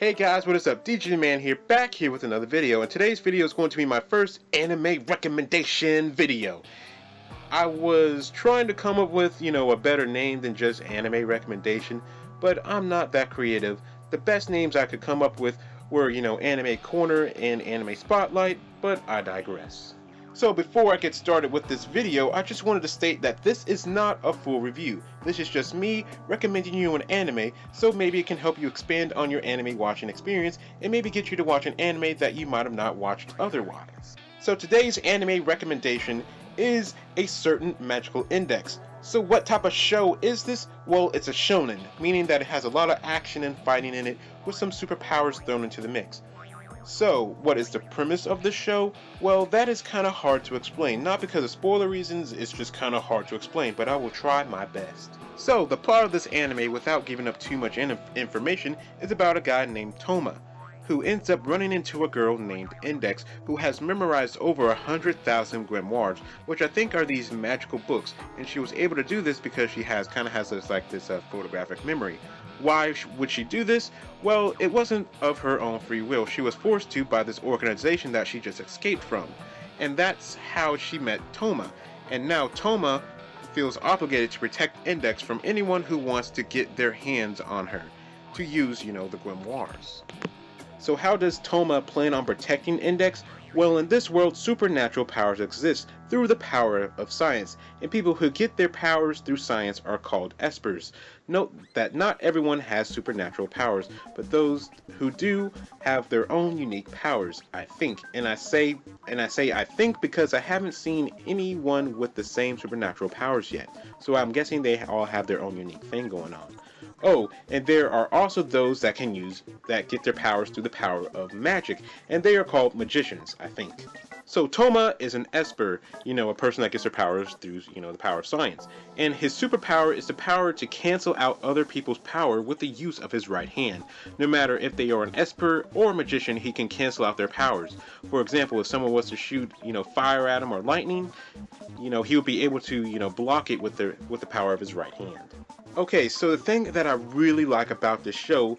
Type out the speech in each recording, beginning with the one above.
Hey guys, what is up? DJ Man here, back here with another video, and today's video is going to be my first anime recommendation video. I was trying to come up with, a better name than just anime recommendation, but I'm not that creative. The best names I could come up with were, Anime Corner and Anime Spotlight, but I digress. So before I get started with this video, I just wanted to state that this is not a full review. This is just me recommending you an anime, so maybe it can help you expand on your anime watching experience and maybe get you to watch an anime that you might have not watched otherwise. So today's anime recommendation is A Certain Magical Index. So what type of show is this? Well, it's a shonen, meaning that it has a lot of action and fighting in it with some superpowers thrown into the mix. So, what is the premise of the show? Well, that is kind of hard to explain. Not because of spoiler reasons, it's just kind of hard to explain, but I will try my best. So, the plot of this anime, without giving up too much information, is about a guy named Toma, who ends up running into a girl named Index, who has memorized over 100,000 grimoires, which I think are these magical books, and she was able to do this because she has this photographic memory. Why would she do this? Well, it wasn't of her own free will. She was forced to by this organization that she just escaped from. And that's how she met Toma. And now Toma feels obligated to protect Index from anyone who wants to get their hands on her, to use, the grimoires. So how does Toma plan on protecting Index? Well, in this world, supernatural powers exist through the power of science, and people who get their powers through science are called espers. Note that not everyone has supernatural powers, but those who do have their own unique powers, I think. And I say I think because I haven't seen anyone with the same supernatural powers yet, so I'm guessing they all have their own unique thing going on. Oh, and there are also those that get their powers through the power of magic, and they are called magicians, I think. So Toma is an esper, a person that gets their powers through, the power of science. And his superpower is the power to cancel out other people's power with the use of his right hand. No matter if they are an esper or a magician, he can cancel out their powers. For example, if someone was to shoot, fire at him or lightning, he would be able to, block it with the power of his right hand. Okay, so the thing that I really like about this show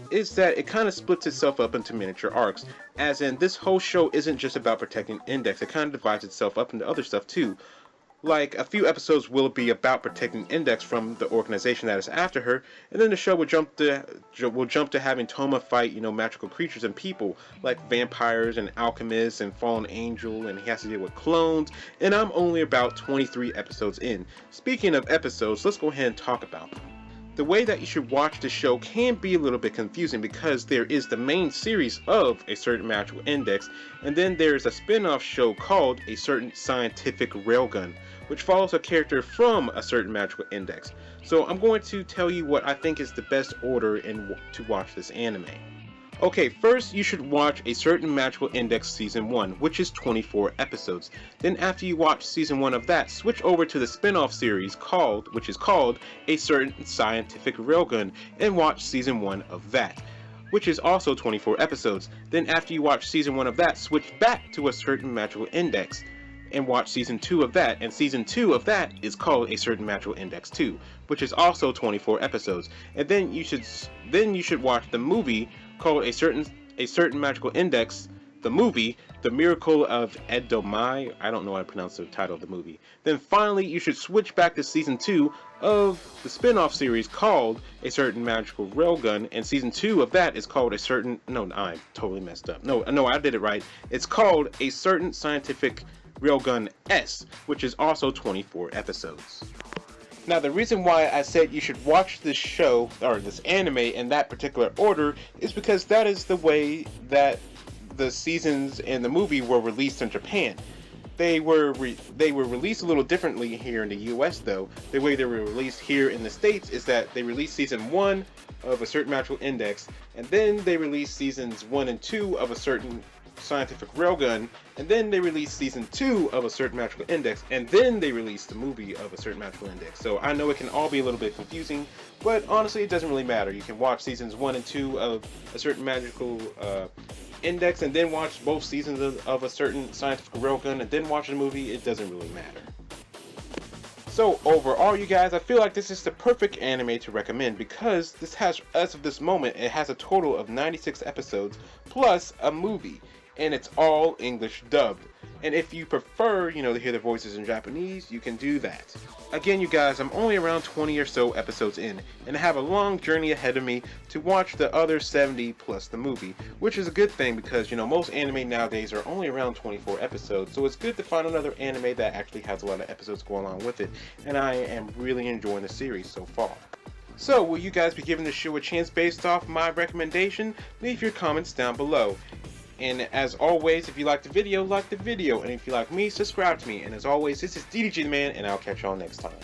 is that it kind of splits itself up into miniature arcs, as in this whole show isn't just about protecting Index, it kind of divides itself up into other stuff too. Like, a few episodes will be about protecting Index from the organization that is after her, and then the show will jump to having Toma fight, magical creatures and people, like vampires and alchemists and fallen angel, and he has to deal with clones, and I'm only about 23 episodes in. Speaking of episodes, let's go ahead and talk about them. The way that you should watch the show can be a little bit confusing because there is the main series of A Certain Magical Index, and then there's a spin-off show called A Certain Scientific Railgun, which follows a character from A Certain Magical Index. So I'm going to tell you what I think is the best order to watch this anime. Okay, first you should watch A Certain Magical Index Season 1, which is 24 episodes. Then after you watch Season 1 of that, switch over to the spin-off series which is called A Certain Scientific Railgun, and watch Season 1 of that, which is also 24 episodes. Then after you watch Season 1 of that, switch back to A Certain Magical Index and watch Season 2 of that, and Season 2 of that is called A Certain Magical Index 2, which is also 24 episodes. And then you should watch the movie called A Certain Magical Index, the movie, The Miracle of Edomae. I don't know how to pronounce the title of the movie. Then finally, you should switch back to Season 2 of the spin-off series called A Certain Magical Railgun, and Season 2 of that is called I totally messed up. No, I did it right. It's called A Certain Scientific Railgun S, which is also 24 episodes. Now, the reason why I said you should watch this show, or this anime, in that particular order is because that is the way that the seasons in the movie were released in Japan. They were released a little differently here in the US though. The way they were released here in the States is that they released Season 1 of A Certain Magical Index, and then they released Seasons 1 and 2 of A Certain Scientific Railgun, and then they released Season 2 of A Certain Magical Index, and then they released the movie of A Certain Magical Index. So I know it can all be a little bit confusing, but honestly it doesn't really matter. You can watch Seasons 1 and 2 of A Certain Magical Index, and then watch both seasons of A Certain Scientific Railgun, and then watch the movie. It doesn't really matter. So overall, you guys, I feel like this is the perfect anime to recommend because this has, as of this moment, it has a total of 96 episodes plus a movie, and it's all English dubbed. And if you prefer, to hear the voices in Japanese, you can do that. Again, you guys, I'm only around 20 or so episodes in, and I have a long journey ahead of me to watch the other 70 plus the movie, which is a good thing because, most anime nowadays are only around 24 episodes, so it's good to find another anime that actually has a lot of episodes going on with it, and I am really enjoying the series so far. So, will you guys be giving the show a chance based off my recommendation? Leave your comments down below. And as always, if you like the video, like the video. And if you like me, subscribe to me. And as always, this is DDG the Man, and I'll catch y'all next time.